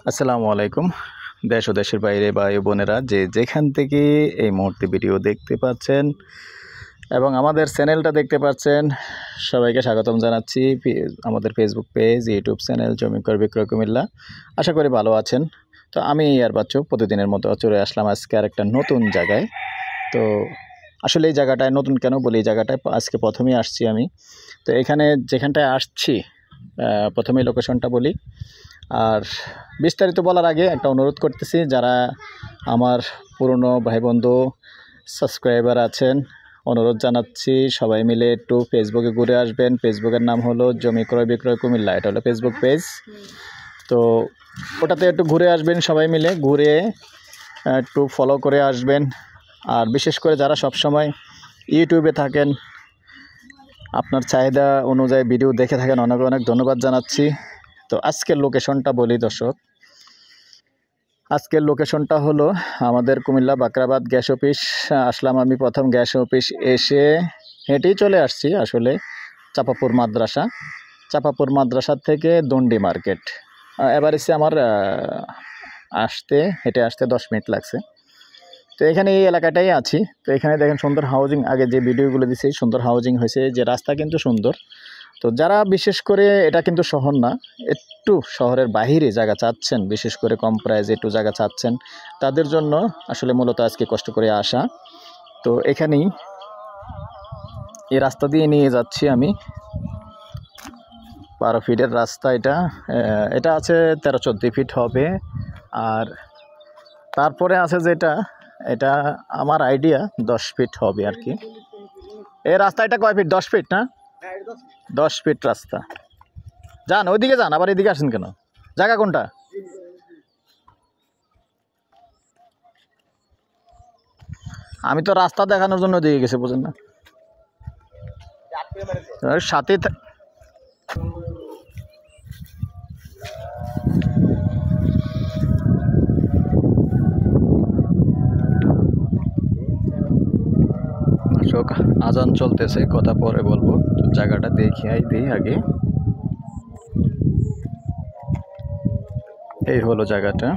আসসালামু আলাইকুম। দেশ ও দেশের বাইরে ভাই ও বোনেরা যে যেখান থেকে এই মুহূর্তে ভিডিও দেখতে পাচ্ছেন এবং আমাদের চ্যানেলটা দেখতে পাচ্ছেন, সবাইকে স্বাগতম জানাচ্ছি। আমাদের ফেসবুক পেজ, ইউটিউব চ্যানেল জমি ক্রয় বিক্রয় কুমিল্লা। আশা করি ভালো আছেন। তো আমি আর বাচ্চু প্রতিদিনের মতো চলে আসলাম আজকে আর একটা নতুন জায়গায়। তো আসলে এই জায়গাটায় নতুন কেন বলি, এই জায়গাটায় আজকে প্রথমেই আসছি আমি। তো এখানে যেখানটায় আসছি প্রথমেই লোকেশনটা বলি। আর বিস্তারিত বলার আগে একটা অনুরোধ করতেছি, যারা আমার পুরনো ভাই বন্ধু সাবস্ক্রাইবার আছেন, অনুরোধ জানাচ্ছি সবাই মিলে একটু ফেসবুকে ঘুরে আসবেন। ফেসবুকের নাম হলো জমি ক্রয় বিক্রয় কুমিল্লা, এটা হলো ফেসবুক পেজ। তো ওটাতে একটু ঘুরে আসবেন সবাই মিলে, ঘুরে একটু ফলো করে আসবেন। আর বিশেষ করে যারা সবসময় ইউটিউবে থাকেন, আপনার চাহিদা অনুযায়ী ভিডিও দেখে থাকেন, অনেক অনেক ধন্যবাদ জানাচ্ছি। তো আজকের লোকেশনটা বলি দর্শক। আজকের লোকেশনটা হলো আমাদের কুমিল্লা বাকরাবাদ গ্যাস অফিস। আসলাম আমি প্রথম গ্যাস অফিস, এসে হেঁটেই চলে আসছি আসলে চাপাপুর মাদ্রাসা থেকে দণ্ডি মার্কেট। এবার এসে আমার হেঁটে আসতে 10 মিনিট লাগছে। তো এখানে এই এলাকাটাই আছি। তো এখানে দেখেন সুন্দর হাউজিং, আগে যে ভিডিওগুলো দিছি সুন্দর হাউজিং হয়েছে, যে রাস্তা কিন্তু সুন্দর। তো যারা বিশেষ করে, এটা কিন্তু শহর না, একটু শহরের বাহিরে জায়গা চাচ্ছেন, বিশেষ করে কম প্রাইজে একটু জায়গা চাচ্ছেন, তাদের জন্য আসলে মূলত আজকে কষ্ট করে আসা। তো এখানেই এই রাস্তা দিয়ে নিয়ে যাচ্ছি আমি। 12 ফিটের রাস্তা এটা আছে 13-14 ফিট হবে। আর তারপরে আছে এটা আমার আইডিয়া 10 ফিট হবে আর কি। এই রাস্তাটা কয় ফিট? 10 ফিট না? 10 ফিট রাস্তা। যান ওইদিকে যান, আবার এদিকে আসেন কেন? জায়গা কোনটা? আমি তো রাস্তা দেখানোর জন্য ওদিকে গেছি, বুঝেন না? সাথে আজান চলতেছে, কথা পরে বলবো। তো জায়গাটা দেখিয়ে দিই আগে। এই হলো জায়গাটা।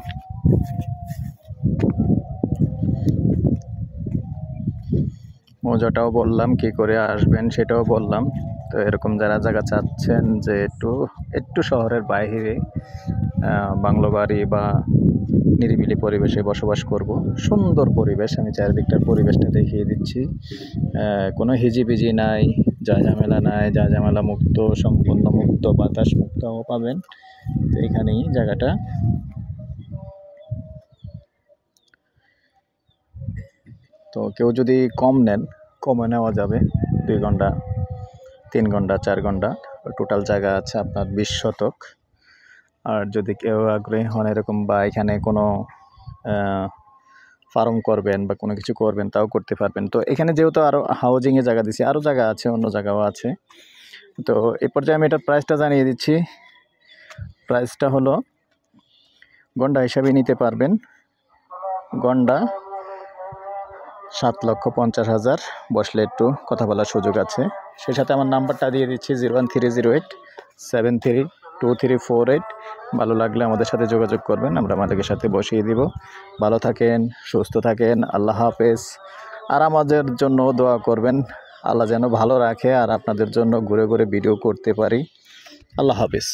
মজাটাও বললাম, কি করে আসবেন সেটাও বললাম। তো এরকম যারা জায়গা চাচ্ছেন যে একটু শহরের বাইরে বাংলো বাড়ি বা নিরিবিলি পরিবেশে বসবাস করব, সুন্দর পরিবেশ, আমি চারিদিকটার পরিবেশটা দেখিয়ে দিচ্ছি। কোনো হিজিবিজি নাই, যা ঝামেলা নাই, যা ঝামেলা মুক্ত, সম্পূর্ণ মুক্ত, বাতাস মুক্ত পাবেন। তো এখানেই জায়গাটা। তো কেউ যদি কম নেন, কমে নেওয়া যাবে। 2 ঘন্টা, 3 ঘন্টা, 4 ঘন্টা টোটাল জায়গা আছে আপনার 20 শতক। আর যদি কেউ আগ্রহী হন এরকম, বা এখানে কোনো ফার্ম করবেন বা কোনো কিছু করবেন, তাও করতে পারবেন। তো এখানে যেহেতু আরও হাউজিংয়ে জায়গা দিছি, আরও জায়গা আছে, অন্য জায়গাও আছে। তো এই পর্যায়ে আমি এটার প্রাইসটা জানিয়ে দিচ্ছি। প্রাইসটা হলো গন্ডা হিসাবে নিতে পারবেন। গন্ডা 7,50,000। বসলে একটু কথা বলার সুযোগ আছে। সেই সাথে আমার নাম্বারটা দিয়ে দিচ্ছি 01308732348। ভালো লাগলে আমাদের সাথে যোগাযোগ করবেন, আমরা আমাদের সাথে বসিয়ে দিব। ভালো থাকেন, সুস্থ থাকেন, আল্লাহ হাফেজ। আর আমাদের জন্য দোয়া করবেন, আল্লাহ যেন ভালো রাখে আর আপনাদের জন্য ঘুরে ঘুরে ভিডিও করতে পারি। আল্লাহ হাফেজ।